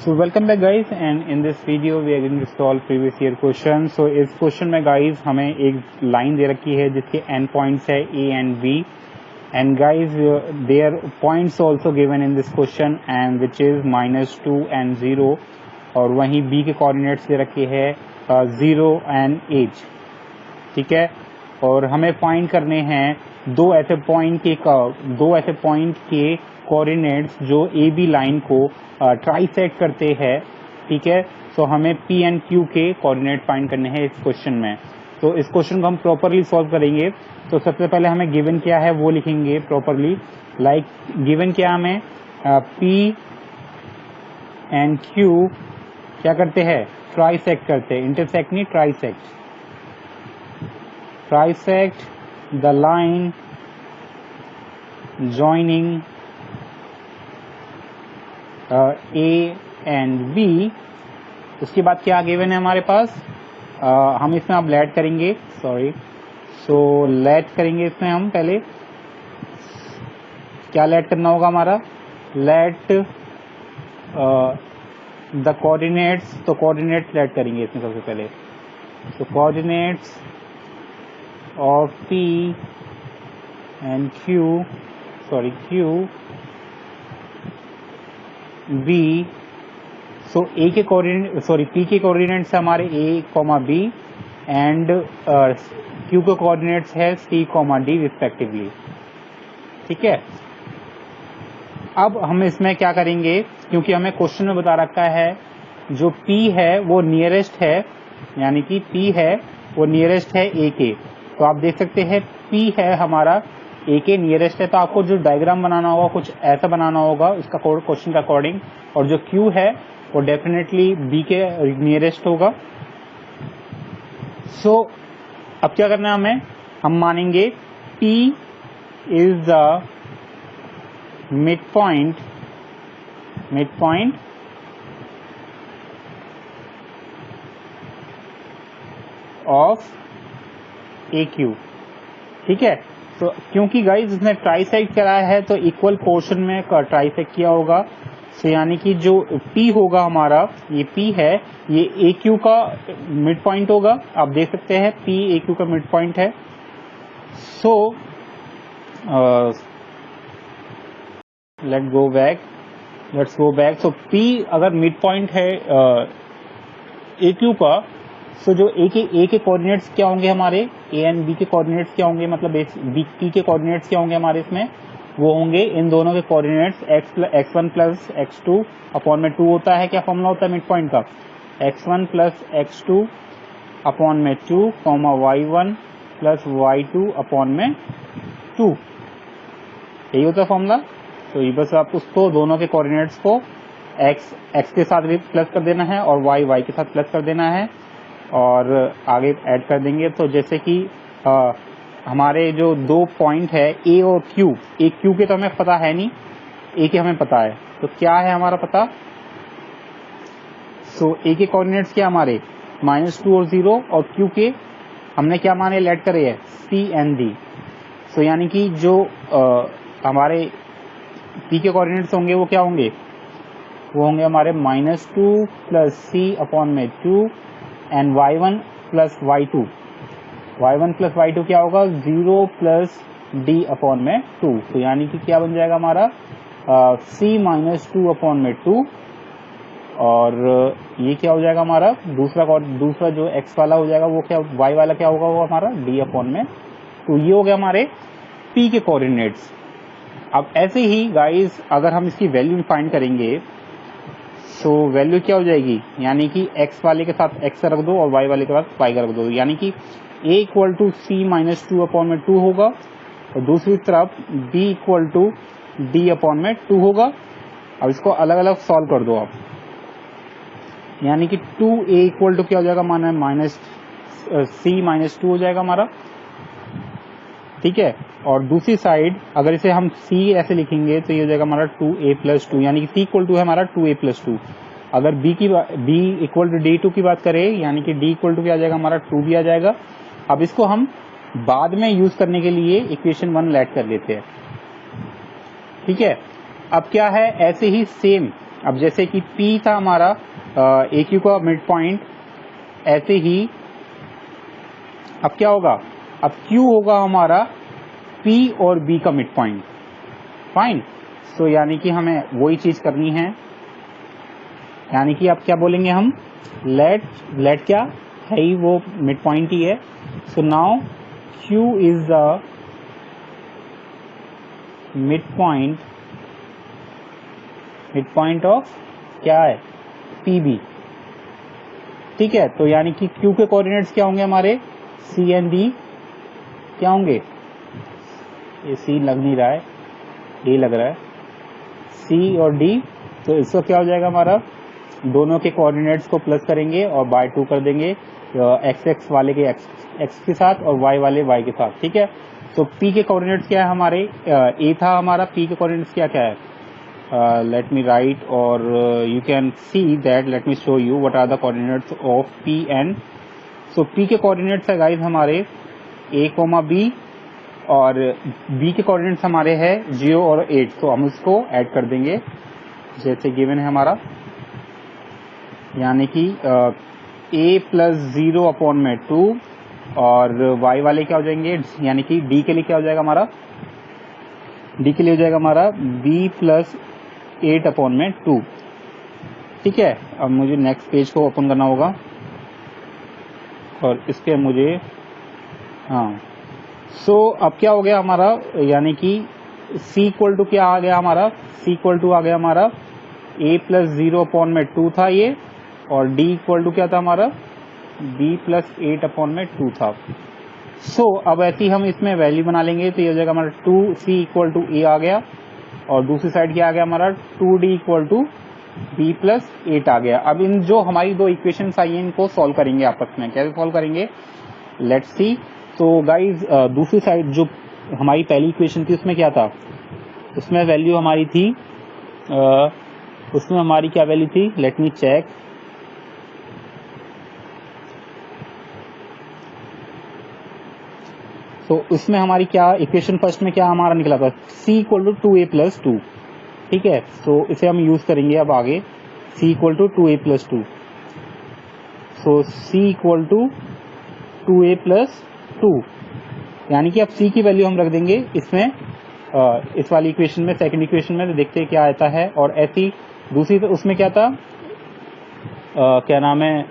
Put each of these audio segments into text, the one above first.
So welcome back guys, and in this video we are going to solve previous year question. So इस question में guys हमें एक line दे रखी है जिसके end points है A and B, and guys their points also given in this question and which is -2 and 0, और वहीं B के coordinates दे रखे हैं 0 and 8. ठीक है, और हमें फाइंड करने हैं दो ऐसे पॉइंट के कोऑर्डिनेट्स जो ए बी लाइन को ट्राइसेक्ट करते हैं. ठीक है, तो हमें पी एंड क्यू के कोऑर्डिनेट फाइंड करने हैं इस क्वेश्चन में. तो इस क्वेश्चन को हम प्रॉपरली सॉल्व करेंगे. तो सबसे पहले हमें गिवन क्या है वो लिखेंगे प्रॉपरली. लाइक गिवन क्या हमें पी एंड क्यू क्या करते हैं, ट्राइसेक्ट करते हैं. इंटरसेक्ट नहीं, trisect. Trisect the line joining A and B. उसके बाद क्या गिवन है हमारे पास, हम इसमें अब लेट करेंगे. सो लेट करेंगे इसमें हम पहले. क्या लेट करना होगा हमारा, लेट द कोऑर्डिनेट्स. तो कोऑर्डिनेट्स लेट करेंगे इसमें सबसे पहले. तो coordinates of P and Q B. So A के कोऑर्डिनेट P के कोऑर्डिनेट्स है हमारे A, B एंड Q के कोऑर्डिनेट्स है C, D रिस्पेक्टिवली. ठीक है, अब हम इसमें क्या करेंगे, क्योंकि हमें क्वेश्चन में बता रखा है जो P है वो नियरेस्ट है, यानी कि P है वो नियरेस्ट है A के. तो आप देख सकते हैं P है हमारा A के नियरेस्ट है. तो आपको जो डायग्राम बनाना होगा कुछ ऐसा बनाना होगा उसका क्वेश्चन का अकॉर्डिंग, और जो Q है वो डेफिनेटली B के नियरेस्ट होगा. सो अब क्या करना है हमें, हम मानेंगे P is the mid point of AQ. ठीक है, तो क्योंकि गाइज इसने ट्राइसेक्ट कराया है तो इक्वल पोर्शन में ट्राइसेक्ट किया होगा. सो यानी कि जो P होगा हमारा, ये P है, ये AQ का मिड पॉइंट होगा. आप देख सकते हैं P AQ का मिड पॉइंट है. So let's go back. So P अगर मिड पॉइंट है AQ का, तो जो A के कोऑर्डिनेट्स क्या होंगे हमारे, A एंड B के कोऑर्डिनेट्स क्या होंगे, मतलब B के कोऑर्डिनेट्स क्या होंगे हमारे इसमें, वो होंगे इन दोनों के coordinates x1 plus x2 upon में 2 होता है. क्या फॉर्मूला होता है मिड पॉइंट का, x1 प्लस x2 अपॉन में 2, y1 प्लस y2 अपॉन में 2. यही होता है फॉर्मूला. तो ये बस आप उसको दोनों के कोऑर्डिनेट्स को x के साथ भी प्लस कर देना है और y के साथ प्लस कर देना है और आगे ऐड कर देंगे. तो जैसे कि हमारे जो दो पॉइंट है A और Q, Q के तो हमें पता है नहीं, A के हमें पता है. तो क्या है हमारा पता, सो A के कोऑर्डिनेट्स क्या हमारे -2 और 0, और Q के हमने क्या माने लेट करे है C एंड D. सो यानी कि जो हमारे P के कोऑर्डिनेट्स होंगे वो क्या होंगे, वो होंगे हमारे -2 प्लस C अपॉन में 2 and y1 plus y2. y1 plus y2 क्या होगा, 0 प्लस d अपॉन में 2. तो यानी कि क्या बन जाएगा हमारा C -2 अपॉन में 2, और ये क्या हो जाएगा हमारा दूसरा जो x वाला हो जाएगा, वो क्या y वाला क्या होगा, वो हमारा d अपॉन में 2. ये हो गया हमारे P के कोऑर्डिनेट्स. अब ऐसे ही गाइस अगर हम इसकी वैल्यू फाइंड करेंगे तो वैल्यू क्या हो जाएगी, यानी कि x वाले के साथ x रख दो और y वाले के साथ y का रख दो. यानी कि A equal to C -2 upon में 2 होगा, और दूसरी तरफ B equal to D upon में 2 होगा. अब इसको अलग अलग सॉल्व कर दो आप, यानी कि 2A इक्वल टू क्या हो जाएगा, माना C -2 हो जाएगा हमारा. ठीक है, और दूसरी साइड अगर इसे हम C ऐसे लिखेंगे तो ये हो जाएगा हमारा 2A प्लस 2, यानी कि C इक्वल टू है हमारा 2A प्लस 2. अगर B इक्वल टू D2 की बात करें, यानी कि D इक्वल टू क्या आ जाएगा हमारा 2 भी आ जाएगा. अब इसको हम बाद में यूज करने के लिए इक्वेशन 1 लेट कर लेते हैं. ठीक है, अब क्या है, ऐसे ही सेम अब जैसे कि P था हमारा ए क्यू का मिड पॉइंट, ऐसे ही अब क्या होगा, अब Q होगा हमारा P और B का मिड पॉइंट। फाइन। सो यानी कि हमें वही चीज करनी है, यानी कि अब क्या बोलेंगे हम, लेट क्या है ही वो मिड पॉइंट ही है। So now Q is the mid point of क्या है, PB। ठीक है, तो यानी कि Q के कोऑर्डिनेट्स क्या होंगे हमारे, C एंड D क्या होंगे, ये C लग नहीं रहा है, D लग रहा है, C और D। तो इसका क्या हो जाएगा हमारा, दोनों के कोऑर्डिनेट्स को प्लस करेंगे और बाय 2 कर देंगे, x वाले के x के साथ और y वाले y के साथ। ठीक है, तो P के कोऑर्डिनेट्स क्या है हमारे, A था हमारा, P के कोऑर्डिनेट्स क्या क्या है, let me write or you can see that, let me show you what are the coordinates of P and so P के coordinates है guys हमारे A, B और B के coordinates हमारे है 0 और 8। तो हम उसको ऐड कर देंगे जैसे गिवन है हमारा, यानी कि A प्लस 0 अपॉन में 2 और Y वाले क्या हो जाएंगे, यानी कि D के लिए क्या हो जाएगा हमारा, D के लिए हो जाएगा हमारा B प्लस 8 अपॉन में 2। ठीक है, अब मुझे नेक्स्ट पेज को ओपन करना होगा और इस पे मुझे सो अब क्या हो गया हमारा, यानी कि C इक्वल टू क्या आ गया हमारा, C इक्वल टू आ गया हमारा A प्लस 0 अपॉन में 2 था ये, और D इक्वल टू क्या था हमारा, B प्लस 8 अपॉन में 2 था। सो अब ऐसे ही हम इसमें वैल्यू बना लेंगे, तो ये हो जाएगा हमारा 2C इक्वल टू A आ गया, और दूसरी साइड क्या आ गया हमारा 2D equal to B plus 8 आ गया। अब इन जो हमारी दो इक्वेशंस आई हैं इनको सॉल्व करेंगे आपस में, कैसे सॉल्व करेंगे, लेट्स सी। तो गाइज दूसरी साइड जो हमारी पहली इक्वेशन थी उसमें क्या था, उसमें वैल्यू हमारी थी उसमें हमारी क्या वैल्यू थी, लेट मी चेक। तो उसमें हमारी क्या इक्वेशन फर्स्ट में क्या हमारा निकला था, C equal to 2A plus 2। ठीक है, तो इसे हम यूज करेंगे अब आगे, C equal to 2A plus 2। So C equal to 2A plus 2, यानी कि अब C की वैल्यू हम रख देंगे इसमें इस वाली इक्वेशन में, सेकंड इक्वेशन में, तो देखते हैं क्या आता है। और ऐसी दूसरी तो उसमें क्या था, क्या नाम है,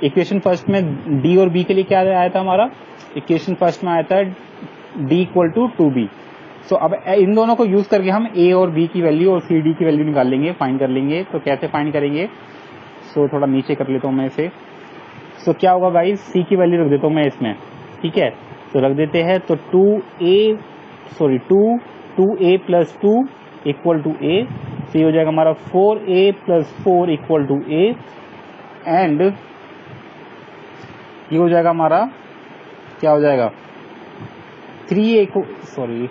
इक्वेशन फर्स्ट में D और B के लिए क्या आया था हमारा, इक्वेशन फर्स्ट में आया था D इक्वल टू 2B। सो अब इन दोनों को यूज करके हम A और B की वैल्यू और C D की वैल्यू निकाल लेंगे, फाइंड कर लेंगे। तो कैसे फाइंड करेंगे, सो थोड़ा नीचे कर लेता हूँ मैं इसे। सो क्या होगा गाइस, C की वैल्यू रख देता हूँ मैं इसमें। ठीक है, तो रख देते हैं, तो 2A plus 2 equal to A, तो ये हो जाएगा हमारा 4A plus 4 equal to A, and ये हो जाएगा हमारा क्या हो जाएगा 3A को, सॉरी,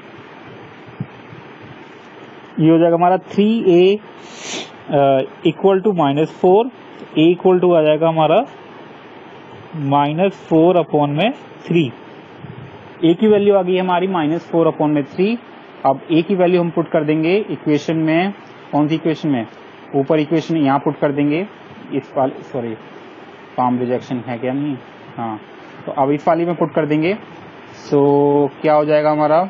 ये हो जाएगा हमारा 3A equal to -4, A equal to आ जाएगा हमारा -4 अपॉन में 3। A की वैल्यू आ गई हमारी -4 अपॉन में 3। अब A की वैल्यू हम पुट कर देंगे इक्वेशन में, कौन सी इक्वेशन में, ऊपर इक्वेशन यहाँ पुट कर देंगे, इस वाले, सॉरी पाम रिजेक्शन है क्या, नहीं, हाँ, तो अब इस वाली में पुट कर देंगे। सो क्या हो जाएगा हमारा,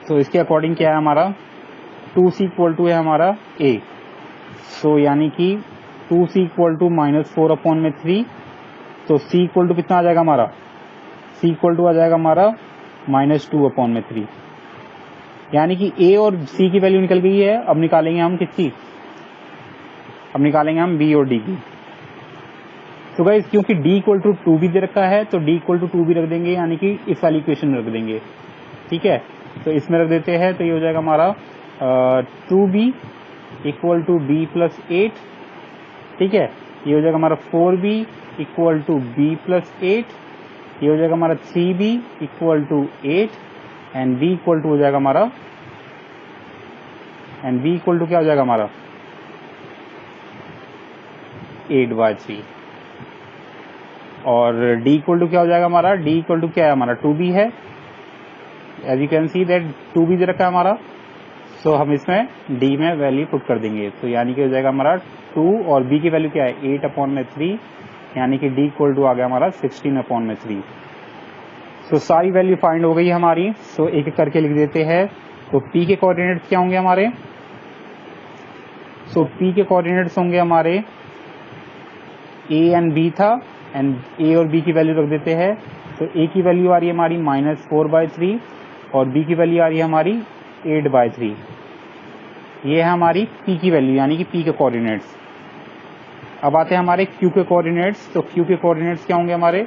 तो इसके अकॉर्डिंग क्या है हमारा, 2C इक्वल टू है हमारा A। सो यानी कि 2C इक्वल टू -4 अपॉन में 3, तो C इक्वल टू कितना आ जाएगा हमारा, C इक्वल टू आ जाएगा हमारा -2 अपॉन में 3, यानी कि A और C की वैल्यू निकल गई है। अब निकालेंगे हम किसकी, अब निकालेंगे हम B और D की। तो गाइस क्योंकि D इक्वल टू 2B दे रखा है, तो D इक्वल टू 2B रख देंगे, यानी कि इस वाली इक्वेशन में रख देंगे। ठीक है, तो इसमें रख देते हैं, तो ये हो जाएगा हमारा 2B equal to B plus 8। ठीक है, ये हो जाएगा हमारा 4B equal to B plus 8, ये हो जाएगा हमारा 3B equal to 8, and B equal to हो जाएगा हमारा, एंड B इक्वल टू क्या हो जाएगा हमारा 8/3, और D इक्वल टू क्या हो जाएगा हमारा, D इक्वल टू क्या है हमारा 2B है, as you can see that 2 भी दे रखा है हमारा, सो हम इसमें डी में वैल्यू पुट कर देंगे। तो यानी कि हो जाएगा हमारा 2 और बी की वैल्यू क्या है 8/3, यानी कि डी इक्वल टू आ गया हमारा 16/3। सो सारी वैल्यू फाइंड हो गई हमारी। सो एक एक करके लिख देते हैं। तो पी के कोऑर्डिनेट्स क्या होंगे हमारे? सो पी के कोऑर्डिनेट्स होंगे हमारे ए एंड बी था, एंड ए और बी की वैल्यू रख देते हैं। तो ए की वैल्यू आ रही है हमारी -4/3 और बी की वैल्यू आ रही है हमारी 8/3। ये है हमारी पी की वैल्यू, यानी कि पी के कोऑर्डिनेट्स। अब आते हैं हमारे क्यू के कोऑर्डिनेट्स। तो क्यू के कोऑर्डिनेट्स क्या होंगे हमारे?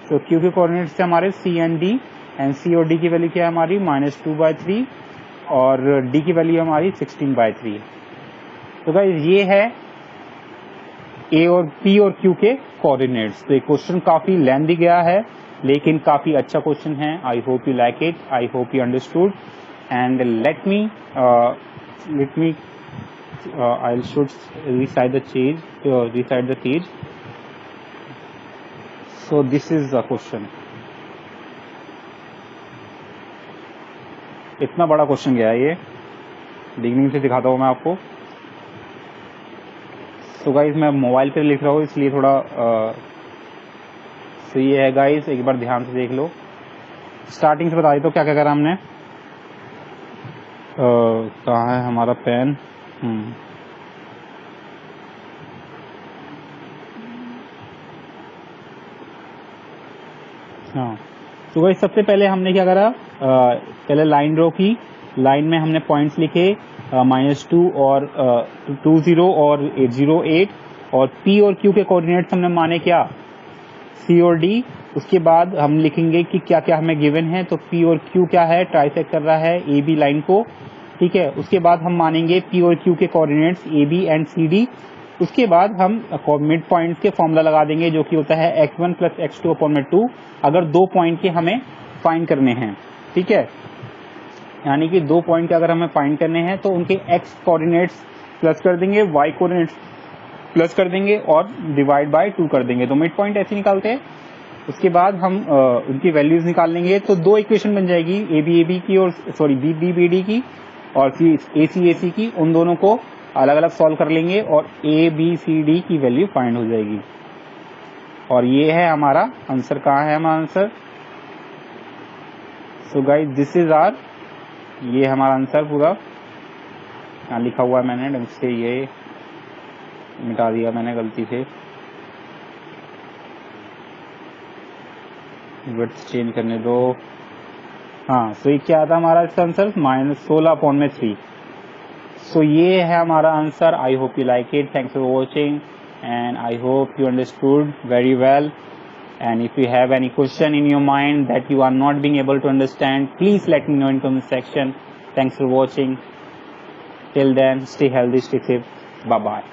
तो क्यू के कोऑर्डिनेट्स है हमारे सी एंड डी, एंड सी और डी की वैल्यू क्या है हमारी -2/3 और डी की वैल्यू हमारी 16/3। तो गाइस ये है ए और पी और क्यू के कोऑर्डिनेट्स। तो ये क्वेश्चन काफी लेंथी गया है, लेकिन काफी अच्छा क्वेश्चन है। I hope you like it, I hope you understood, and let me I should recite the page. So this is the question. इतना बड़ा क्वेश्चन गया है ये, बिगिनिंग से दिखाता हूँ मैं आपको। तो गाइस मैं मोबाइल पे लिख रहा हूँ, इसलिए थोड़ा तो ये है गाइस, एक बार ध्यान से देख लो। स्टार्टिंग से बता देता हूँ क्या क्या करा हमने। कहाँ है हमारा पेन? हाँ, तो गाइस सबसे पहले हमने क्या करा, पहले लाइन ड्रॉ की। लाइन में हमने पॉइंट्स लिखे -2 और 20 और 808, और पी और क्यू के कोऑर्डिनेट्स हमने माने क्या, सी और डी। उसके बाद हम लिखेंगे कि क्या क्या हमें गिवन है। तो पी और क्यू क्या है, ट्राइसेक्ट कर रहा है ए बी लाइन को, ठीक है। उसके बाद हम मानेंगे पी और क्यू के coordinates A B and C D. उसके बाद हम मिड पॉइंट्स के फॉर्मूला लगा देंगे, जो कि होता है x1 + x2/2, अगर 2 पॉइंट के हमें फाइंड करने हैं, ठीक है। यानी कि 2 पॉइंट के अगर हमें फाइंड करने हैं तो उनके x कोऑर्डिनेट्स प्लस कर देंगे, y कोऑर्डिनेट्स प्लस कर देंगे और डिवाइड बाय 2 कर देंगे। तो मिड पॉइंट ऐसे निकालते हैं। उसके बाद हम उनकी वैल्यूज निकाल लेंगे। तो 2 इक्वेशन बन जाएगी, ए बी की और बी बी डी की और ए सी की। उन दोनों को अलग अलग सॉल्व कर लेंगे और ए बी सी डी की वैल्यू फाइंड हो जाएगी। और ये है हमारा आंसर। कहाँ है हमारा answer? So guys this is our, ये हमारा आंसर पूरा यहाँ लिखा हुआ है। मैंने ढंग से ये मिटा दिया मैंने गलती से, विड्थ चेंज करने दो। हाँ, सो ये क्या था हमारा आंसर? -16/3। सो ये है हमारा answer. I hope you like it. Thanks for watching and I hope you understood very well. And if you have any question in your mind that you are not being able to understand, please let me know in comment section. Thanks for watching. Till then, stay healthy, stay safe. Bye bye.